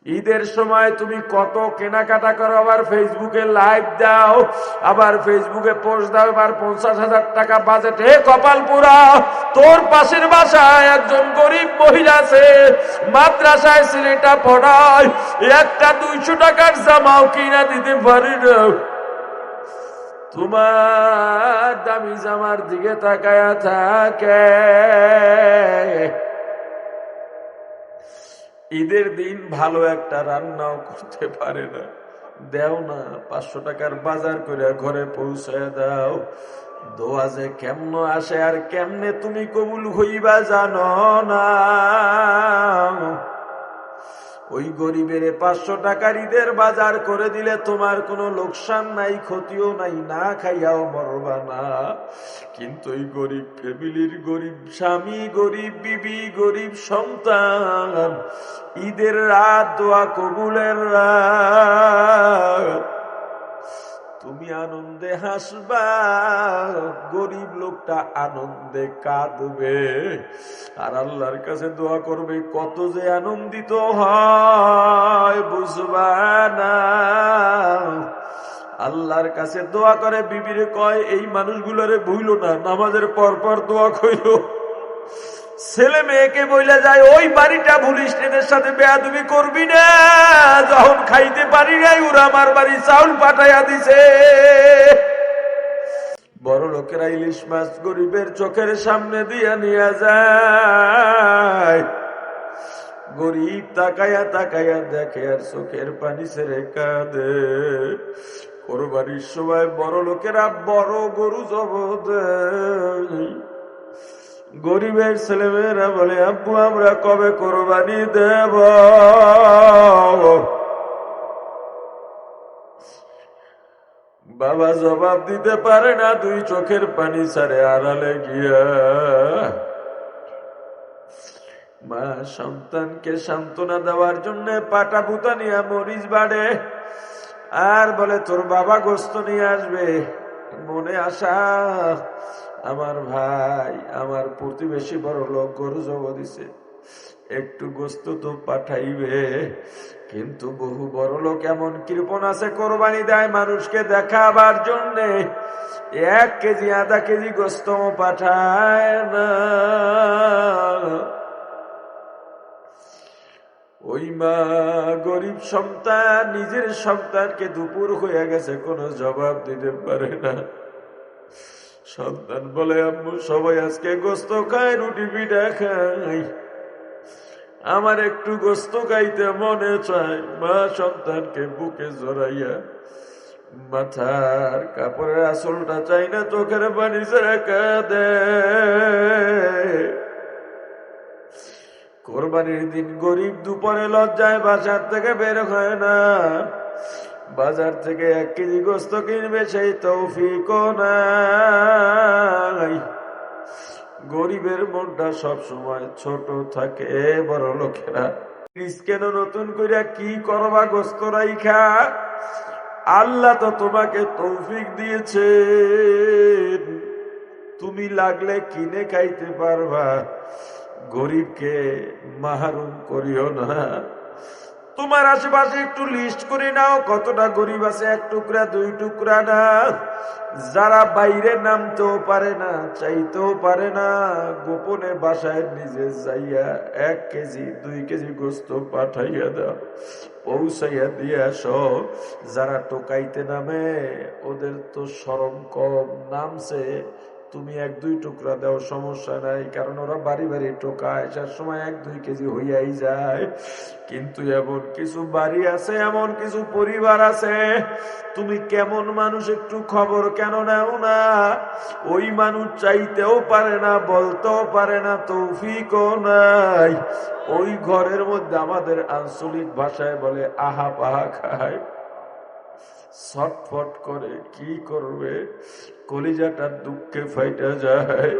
ঈদের সময় তুমি কত কেনাকাটা করো, আবার ফেসবুকে লাইভ দাও, আবার ফেসবুকে পোস্ট দাও, আবার 50,000 টাকা বাজেটে কপাল পুরা। তোর পাশের বাসায় একজন গরিব মহিলা আছে, মাদ্রাসায় ছেলেটা পড়ায়, একটা 200 টাকার জামাও কিনা দিতে পারি না। তোমার দামি জামার দিকে তাকায়া থাকে। ঈদের দিন ভালো একটা রান্নাও করতে পারে না, দেও না 500 টাকার বাজার করে ঘরে পৌঁছায় দাও। দোয়া যে কেমন আসে আর কেমনে তুমি কবুল হইবা জানো না। ওই গরিবের 500 টাকার ঈদের বাজার করে দিলে তোমার কোনো লোকসান নাই, ক্ষতিও নাই, না খাইয়াও মরবা না। কিন্তু ওই গরিব ফ্যামিলির গরিব স্বামী, গরিব বিবি, গরিব সন্তান, ঈদের রাত দোয়া কবুলের রাত, তুমি আনন্দে হাসবা, গরিব লোকটা আনন্দে কাঁদবে আর আল্লাহর কাছে দোয়া করবে। কত যে আনন্দিত হয় বুঝবা না। আল্লাহর কাছে দোয়া করে, বিবিরে কয় এই মানুষগুলোরে ভুইল না, নামাজের পর পর দোয়া কইল। ছেলে মেয়েকে বইলে যায় ওই বাড়িটা ভুলিস, এদের সাথে বেয়াদবি করবি না। যখন খাইতে পারি নাই ওরা আমার বাড়ি চাউল পাঠাইয়া দিছে। বড় লোকেরা ইলিশ মাছ গরিবের চোখের সামনে দিয়া নিয়ে যায়, গরিব তাকায়া তাকায়া দেখে আর চোখের পানি ছেড়ে কাঁদে। কোরবানির সময় বড় লোকেরা বড় গরু জবাই দেয়। গরিবের ছেলেমেয়েরা বলে আব্বু আমরা কবে কোরবানি দেব? বাবা জবাব দিতে পারে না, দুই চোখের পানি ছাড়ে আড়ালে গিয়া। মা সন্তানকে সান্ত্বনা দেওয়ার জন্য পাটা পুতা নিয়ে মরিচ বাড়ে আর বলে তোর বাবা গোস্ত নিয়ে আসবে। মনে আশা আমার ভাই আমার প্রতিবেশী বড় লোক গরু জবাই দিছে, একটু গোস্ত তো পাঠাইবে। কিন্তু বহু বড় লোক এমন কৃপণ আছে, কোরবানি দেয় মানুষকে দেখাবার জন্য, 1 কেজি আধা কেজি গোস্ত পাঠায় না। ওই মা গরিব সন্তান নিজের সন্তানকে দুপুর হয়ে গেছে কোনো জবাব দিতে পারে না। সন্তান বলে আম্মু সবাই আজকে গোস্ত খায়, রুটি পিঠা খায়, আমার একটু গোস্ত খাইতে মনে চায়। মা সন্তানকে বুকে জড়াইয়া মাথার কাপড়ের আঁচলটা চাই না, চোখের পানি ছেড়ে কাঁদে। কোরবানির দিন গরিব দুপুরে লজ্জায় বাজার থেকে বের হয় না, বাজার থেকে 1 কেজি গোস্ত কিনবে সেই তৌফিকও নাই। গরিবের মনটা সব সময় ছোট থাকে। বড় লোকেরা কেন নতুন কইরা কি করবা গোস্ত রাইখা? আল্লাহ তো তোমাকে তৌফিক দিয়েছে, তুমি লাগলে কিনে খাইতে পারবা, গরিবকে মাহরুম করিও না। তোমার আশেপাশে একটু লিস্ট করে নাও কতটা গরিব আছে, 1 টুকরা 2 টুকরা না, যারা বাইরে নামতেও পারে না, চাইতেও পারে না, গোপনে বাসায় নিজে যাইয়া 1 কেজি 2 কেজি গোস্ত পাঠাইয়া দাও, পৌঁছাইয়া দিয়ে আসো। যারা টোকাইতে নামে ওদের তো শরম কম, নামছে তুমি 1-2 টুকরা দাও সমস্যা নাই, কারণ ওরা বাড়ি বাড়ি টোকায়, আসার সময় 1-2 কেজি হইয়াই যায়। কিন্তু এমন কিছু বাড়ি আছে, এমন কিছু পরিবার আছে, তুমি কেমন মানুষ একটু খবর কেন নাও না? ওই মানুষ চাইতেও পারে না, বলতেও পারে না, তৌফিকও নাই। ওই ঘরের মধ্যে আমাদের আঞ্চলিক ভাষায় বলে আহা পাহা খায়, ছটফট করে, কি করবে, কলিজাটার দুঃখে ফাইটা যায়।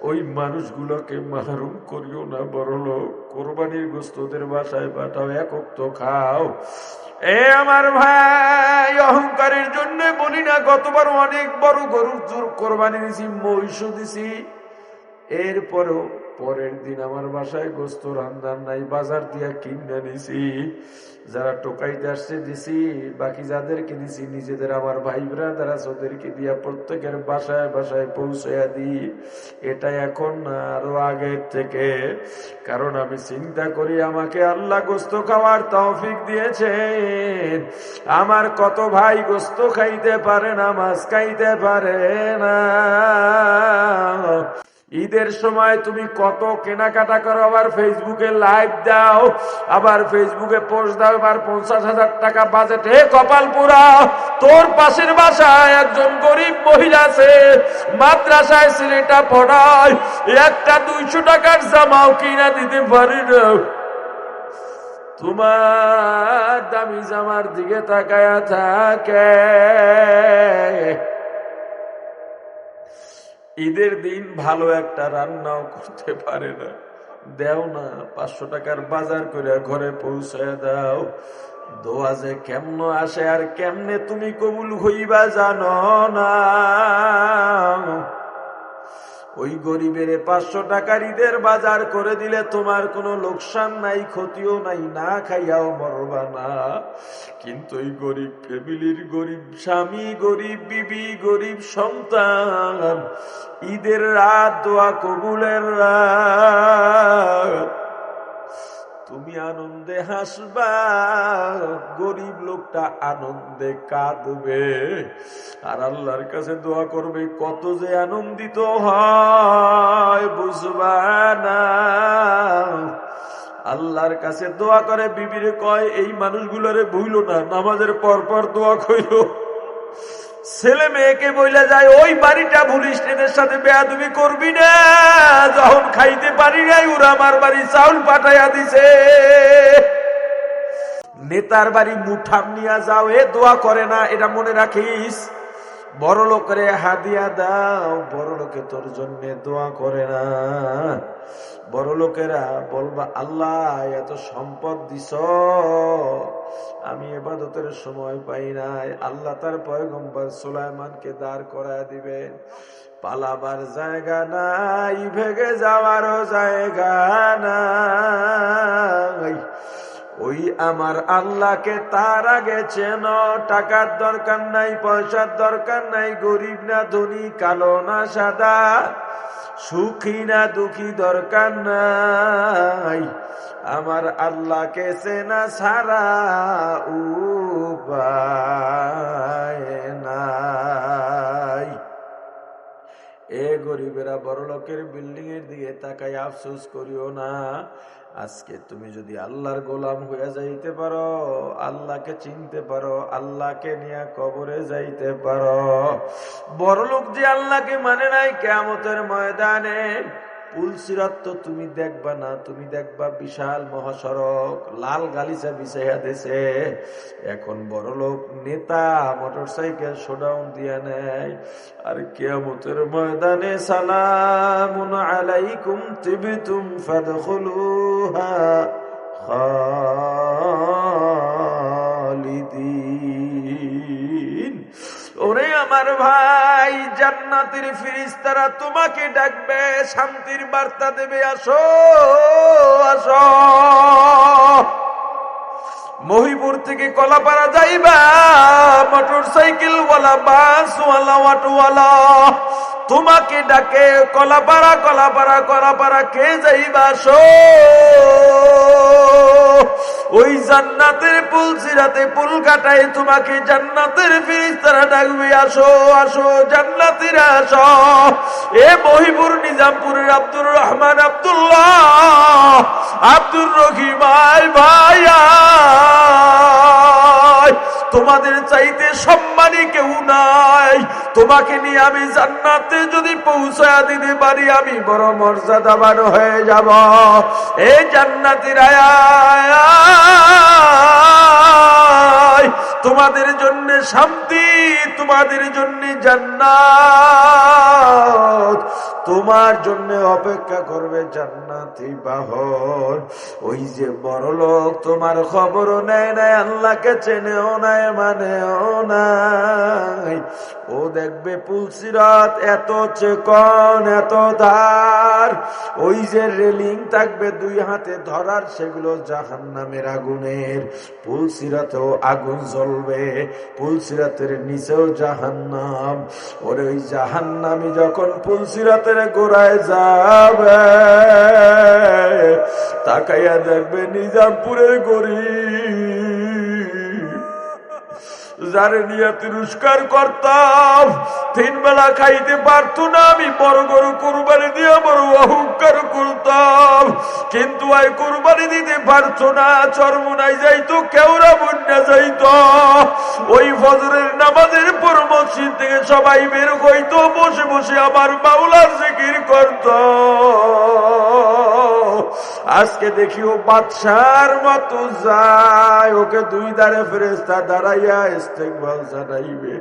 ওই মানুষগুলোকে মাহরুম করিও না। বড় লোক কোরবানির গোস্তদের বাসায় পাঠাও, 1 ওয়াক্ত খাও। এ আমার ভাই, অহংকারের জন্য বলি না, গতবার অনেক বড় গরুর জোর কোরবানি দিছি, মহিষ দিছি, এরপরেও পরের দিন আমার বাসায় গোস্ত রান্নার নাই, বাজার দিয়া কিনে নিছি, যারা টোকাইতে আসছে দিছি, বাকি যাদেরকে দিছি নিজেদের আমার ভাই ব্রাদার আছে ওদেরকে দিয়া প্রত্যেকের বাসায় বাসায় পৌঁছাইয়া দিই। এটা এখন না, আরো আগের থেকে। কারণ আমি চিন্তা করি আমাকে আল্লাহ গোস্ত খাওয়ার তৌফিক দিয়েছেন, আমার কত ভাই গোস্ত খাইতে পারে না, মাছ খাইতে পারে না। ঈদের সময় তুমি কত কেনাকাটা করো, আবার ফেসবুকে লাইভ দাও, আবার ফেসবুকে পোস্ট দাও, আবার 50,000 টাকা বাজেটে কপাল পুরা। তোর পাশের বাসায় একজন গরিব মহিলা আছে, মাদ্রাসায় ছেলেটা পড়ায়, একটা 200 টাকার জামাও কিনা দিতে পারি না। তোমার দামি জামার দিকে তাকায়া থাকে। ঈদের দিন ভালো একটা রান্নাও করতে পারে না, দেও না 500 টাকার বাজার করে ঘরে পৌঁছায় দাও। দোয়া যে কেমন আসে আর কেমনে তুমি কবুল হইবা জানো না। ওই গরিবের 500 টাকার ঈদের বাজার করে দিলে তোমার কোনো লোকসান নাই, ক্ষতিও নাই, না খাইয়াও মরবা না। কিন্তু ওই গরিব ফ্যামিলির গরিব স্বামী, গরিব বিবি, গরিব সন্তান, ঈদের রাত দোয়া কবুলের রাত, তুমি আনন্দে হাসবা, গরিব লোকটা আনন্দে কাঁদবে আর আল্লাহর কাছে দোয়া করবে। কত যে আনন্দিত হয় বুঝবা না। আল্লাহর কাছে দোয়া করে, বিবিরে কয় এই মানুষগুলোরে ভুইলো না, নামাজের পর পর দোয়া কইলো। ছেলে মেয়েকে বইলে যায় ওই বাড়িটা ভুলিস, এদের সাথে বেয়াদবি করবি না, যখন খাইতে পারি নাই ওরা আমার বাড়ি চাউল পাঠাইয়া দিছে। নেতার বাড়ি মুঠাম নিয়া যাও, এ দোয়া করে না, এটা মনে রাখিস। বড় লোকের হাদিয়া দাও, বড় লোকে তোর জন্য দোয়া করে না। বড় লোকেরা বলবা আল্লাহ এত সম্পদ দিছ, আমি ইবাদতের সময় পাই নাই। আল্লাহ তার পয়গম্বর সুলাইমানকে দাঁড় করায় দিবেন, পালাবার জায়গা নাই, ভেগে যাওয়ারও জায়গা নাই। ওই আমার আল্লাহকে তার আগে চেন, টাকার দরকার নাই, পয়সার দরকার নাই, গরিব না ধনী, কালো না সাদা, সুখী না দুঃখী দরকার নাই। আমার আল্লাহকে চেনা ছাড়া উপায় নাই। এ গরিবেরা বড় লোকের বিল্ডিং এর দিকে তাকাই আফসোস করিও না। আজকে তুমি যদি আল্লাহর গোলাম হয়ে যাইতে পারো, আল্লাহকে চিনতে পারো, আল্লাহকে নিয়ে কবরে যাইতে পারো। বড় লোক যে আল্লাহকে মানে নাই, কিয়ামতের ময়দানে পুলসিরাত তো তুমি দেখবা না, তুমি দেখবা বিশাল মহাসড়ক, লাল গালিচা বিছাইয়া দিছে। এখন বড় লোক নেতা মোটরসাইকেল শোডাউন দিয়া নেয়, আর কিয়ামতের ময়দানে সালামুন আলাইকুম তিবতুম ফাদখুলুহা খালিদিন। ওরে আমার ভাই, জান্নাতের ফেরেশতারা তোমাকে ডাকবে, শান্তির বার্তা দেবে, আসো আসো। মহিপুর থেকে কলাপাড়া যাইবা, মোটরসাইকেল ওয়ালা, বাস ওয়ালা, অটোওয়ালা তোমাকে ডাকে, কলাপাড়া কলাপাড়া কলাপাড়া কে যাইবা, আসো। ওই জান্নাতের পুলসিরাতে পুল কাটায় তোমাকে জান্নাতের ফেরেশতারা ডাকবে, আসো আসো জান্নাতীরা আসো। এ মহিপুর নিজামপুরের আব্দুর রহমান, আব্দুল্লাহ, আব্দুর রহিম, ভাই তোমাদের চাইতে সম্মানী কেউ নাই। তোমাকে নিয়ে আমি জান্নাতে যদি পৌঁছায়া দিতে পারি, আমি বড় মর্যাদাবান হয়ে যাব। এই জান্নাতীরা তোমাদের জন্য শান্তি, তোমাদের জন্য জান্নাত, তোমার জন্য অপেক্ষা করবে জান্নাতি বাহর। ওই যে বড় লোক তোমার খবরও নেয় নাই, আল্লাহকে চেনেও নাই, মানেও নাই, ও দেখবে পুলসিরাত এত চেকন, এত ধার, ওই যে রেলিং থাকবে দুই হাতে ধরার, সেগুলো জাহান্নামের আগুনের। পুলসিরাতেও আগুন জ্বলবে, পুলসিরাতের নিচেও জাহান্নাম। ওরে ওই জাহান্নামী যখন পুলসিরাতের গোড়ায় যাবে, তাকাইয়া দেখবে নিজামপুরের গরিব, যারে নিয়ে তিরস্কার করতাম, 3 বেলা খাইতে পারতো না, আমি বড় গরু কুরবানি দিয়ে বড় অহংকার করতাম, কিন্তু আই কুরবানি দিতে পারতো না, চরমুনাই যাইতো, কেউরা বন্যা যাইতো, ওই ফজরের নামাজের পর মসজিদ থেকে সবাই বের হইতো, বসে বসে আমার মাওলার জিকির করত। আজকে দেখি ও বাদশার মতো যায়, ওকে 2 ধারে ফেরেশতা দাঁড়াইয়া ইস্তেগফার জানাইবে,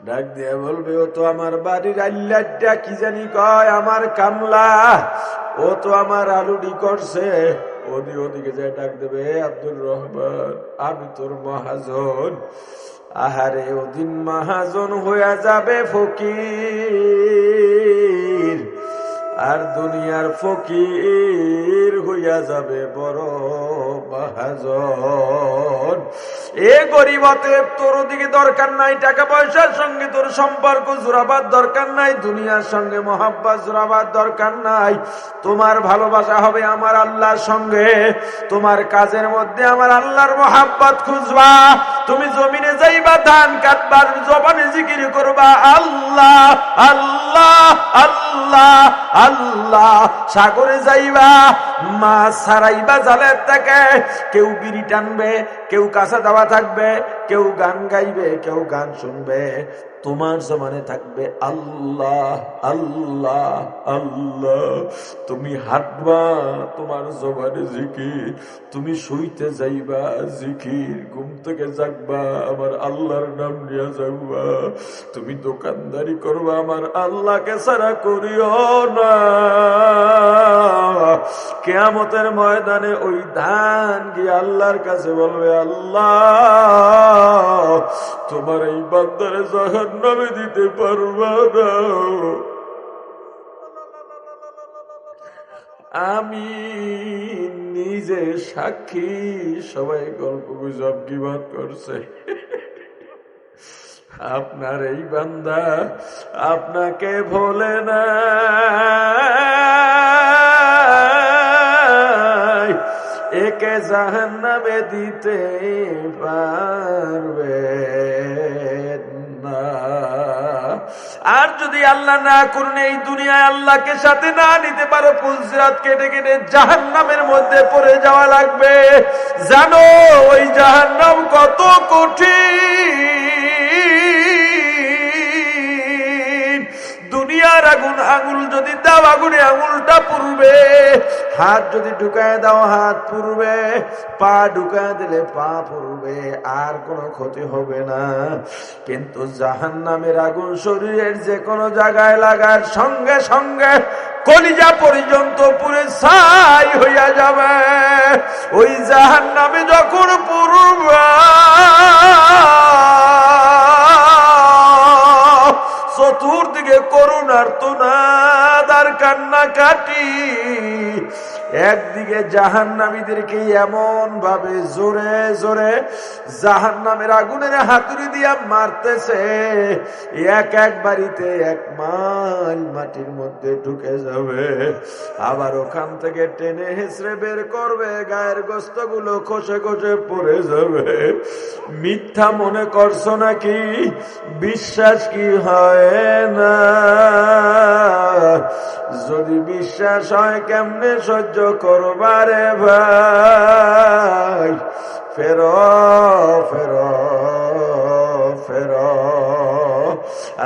ডাক দিয়া বলবে, ও তো আমার বাড়ির আল্লাহটা কি জানি কয়, আমার কামলা, ও তো আমার আলুডি করছে। ওদিকে যায় ডাক দেবে, আব্দুর রহমান, আমি তোর মহাজন। আহারে ওদিন মহাজন হইয়া যাবে ফকির, আর দুনিয়ার ফকির হইয়া যাবে বড় মহাজন। এ গরিবতে তোর দিকে দরকার নাই, টাকা পয়সার সঙ্গে তোর সম্পর্ক জোড়াবার দরকার নাই, দুনিয়ার সঙ্গে মহাব্বত জোড়াবার দরকার নাই, তোমার ভালোবাসা হবে আমার আল্লাহর সঙ্গে। তোমার কাজের মধ্যে আমার আল্লাহর মহাব্বত খুঁজবা, তুমি জমিনে যাইবা, ধান কাটবার, জবানে জিকির করবা আল্লাহ আল্লাহ আল্লাহ আল্লাহ, সাগরে যাইবা, মাছ ছাড়াইবা জালের থেকে, কেউ বিড়ি টানবে, কেউ কাঁচা দাওয়া থাকবে, কেউ গান গাইবে, কেউ গান শুনবে, তোমার জমানে থাকবে আল্লাহ আল্লাহ আল্লাহ। তুমি হাঁটবা, তোমার জমানে জিকির, তুমি শুইতে যাইবা জিকির, ঘুম থেকে জাগবা, আমার আল্লাহর নাম নিয়ে যাগবা, তুমি দোকানদারি করবা, আমার আল্লাহকে ছাড়া করিও না। কিয়ামতের ময়দানে ওই ধান গিয়ে আল্লাহর কাছে বলবে, আল্লাহ তোমার এই বান্দারে জাহান্নামে দিতে পারবা না, আমি নিজে সাক্ষী, সবাই গল্প গুজব গীবত করছে, আপনার এই বান্দা আপনাকে ভোলে না, একে জাহান্নামে দিতে পারবে না। আর যদি আল্লাহ না করুন, এই দুনিয়ায় আল্লাহকে সাথে না নিতে পারো, পুলসিরাত কেটে কেটে জাহান্নামের মধ্যে পড়ে যাওয়া লাগবে। জানো ওই জাহান্নাম কত কঠিন, দুনিয়ার আগুন, আঙুল যদি দাও আগুনে আঙুলটা পুড়বে, হাত যদি ঢুকায় দাও হাত পুড়বে, পা ঢুকায় দিলে পা পুড়বে, আর কোনো ক্ষতি হবে না। কিন্তু জাহান্নামের আগুন শরীরের যে কোনো জায়গায় লাগার সঙ্গে সঙ্গে কলিজা পর্যন্ত পুরে ছাই হইয়া যাবে। ওই জাহান্নামে যখন পুরবে, চতুর্দিকে করুণার তোনাদ আর কান্নাকাটি, একদিকে জাহান্নামীদেরকে এমন ভাবে জোরে জোরে জাহান্নামের আগুনের হাতুড়ি দিয়া মারতেছে, এক এক বাড়িতে 1 মাইল মাটির মধ্যে ঢুকে যাবে, আবার ওখান থেকে টেনে হেঁচড়ে বের করবে, গায়ের গোস্তগুলো খসে খসে পড়ে যাবে। মিথ্যা মনে করছো নাকি? বিশ্বাস কি হয় না? যদি বিশ্বাস হয় কেমনে সহ্য করবারে ভাই, ফেরো ফেরো ফেরো।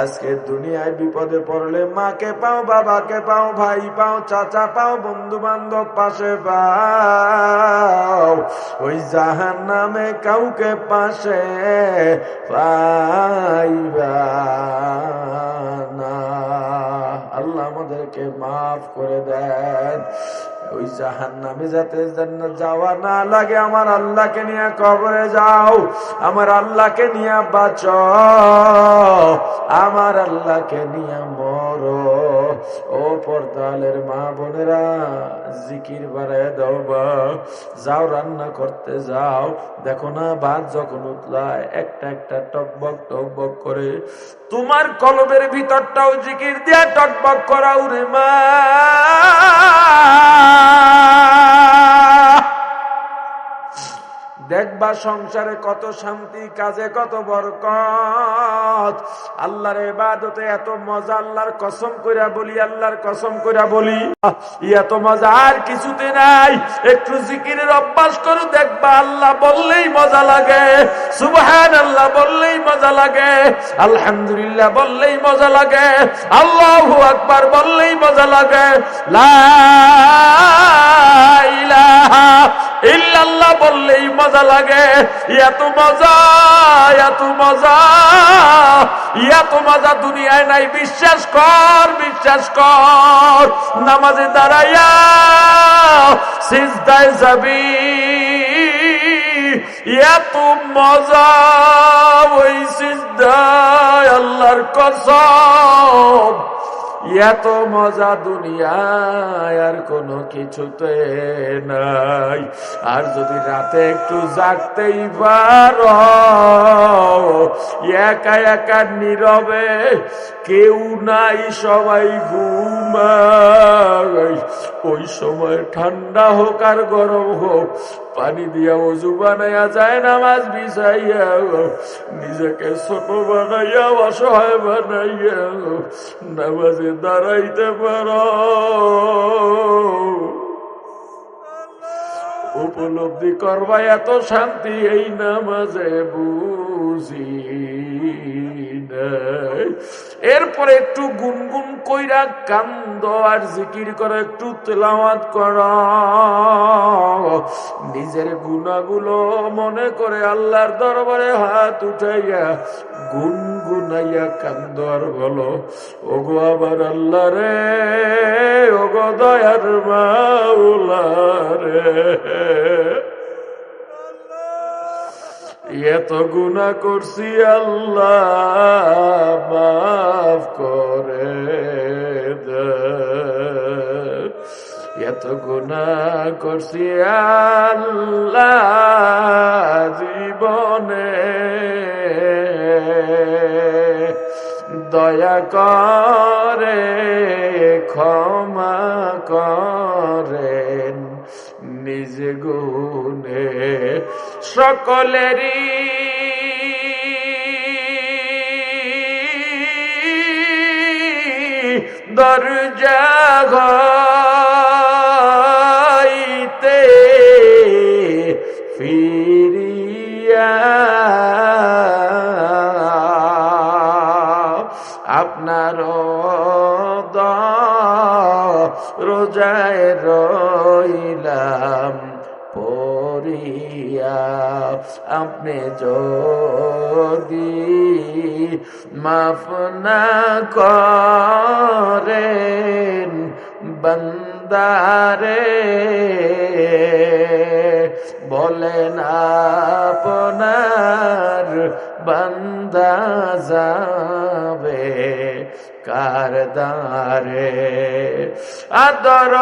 আজকে দুনিয়ায় বিপদে পড়লে মাকে পাও, বাবাকে পাও, ভাই পাও, চাচা পাও, বন্ধু বান্ধব পাশে পাও, যাও, ওই জাহান্নামে কাউকে পাশে পাইবা না। আল্লাহ আমাদেরকে মাফ করে দেন। ওই জাহান্নামে যাতে জান্নাত যাওয়া না লাগে, আমার আল্লাহকে নিয়ে কবরে যাও, আমার আল্লাহকে নিয়ে বাঁচো, আমার আল্লাহকে নিয়ে মরো। ও পর্দালের মা বোনেরা, জিকির বাড়ায় দাও বা যাও, রান্না করতে যাও, দেখো না ভাত যখন উতলায় একটা একটা টকবক টকবক করে, তোমার কলবের ভিতরটাও জিকির দিয়া টকবক করাও রে মা। দেখবা সংসারে কত শান্তি, কাজে কত বরকত। আল্লাহর ইবাদতে এত মজা, আল্লাহর কসম কইরা বলি, আল্লাহর কসম কইরা বলি, এত মজা আর কিছুতে নাই। একটু জিকিরের অভ্যাস করো, দেখবা আল্লাহ বললেই মজা লাগে, সুবহানাল্লাহ বললেই মজা লাগে, আলহামদুলিল্লাহ বললেই মজা লাগে, আল্লাহু আকবার বললেই মজা লাগে, লা ইলাহা ইল্লাল্লাহ বললেই মজা লাগে। এত মজা, এত মজা, এত মজা দুনিয়ায় নাই। বিশ্বাস কর, বিশ্বাস কর, নামাজে দাঁড়াইয়া সিজদায় যাবি, এত মজা ওই সিজদায়, আল্লাহর কসম, এত মজা দুনিয়ায় আর কোনো কিছুতে নাই। আর যদি রাতে একটু জাগতেই পারো, একা একা নীরবে, কেউ নাই, সবাই ঘুমায়, ওই সময় ঠান্ডা হোক আর গরম হোক, পানি দিয়া ওযু বানাইয়া যায়, নামাজ বিছাইয়া, নিজেকে ছোট বানাইয়া, অসহায় বানাইয়া নামাজে দাঁড়াইতে পারো, উপলব্ধি করবা এত শান্তি এই নামাজে বুঝি নাই। এরপরে একটু গুনগুন কইরা কান্দ আর জিকির করে, একটু তেলাওয়াত কর, নিজের গুনাহগুলো মনে করে আল্লাহর দরবারে হাত উঠাইয়া গুনগুনাইয়া কান্দ আর বলো, ওগো আবার আল্লাহ রে, ওগো দয়ার মাওলা রে, এত গুনাহ করছি আল্লাহ মাফ করে দে, এত গুনাহ করছি আল্লাহ জীবনে, দয়া করে ক্ষমা করেন নিজ গুণে সকলেরই দরজা হইতে ফিরিয়া আপনার রোজায় রইলাম পড়িয়া, আপনি যদি মাফ না করেন বান্দারে, বলেন আপনার বান্দা যাবে কার দ্বারে, আদর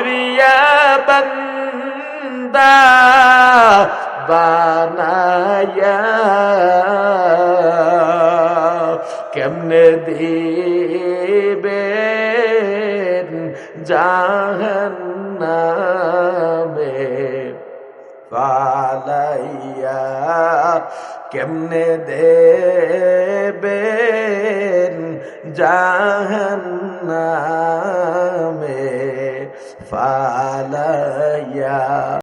রিয়া বান্দা বানায়া, কেমনে দিবেন জাহান্নামে ফালাইয়া, কেমনে দেবেন জাহান্নামে ফালাইয়া।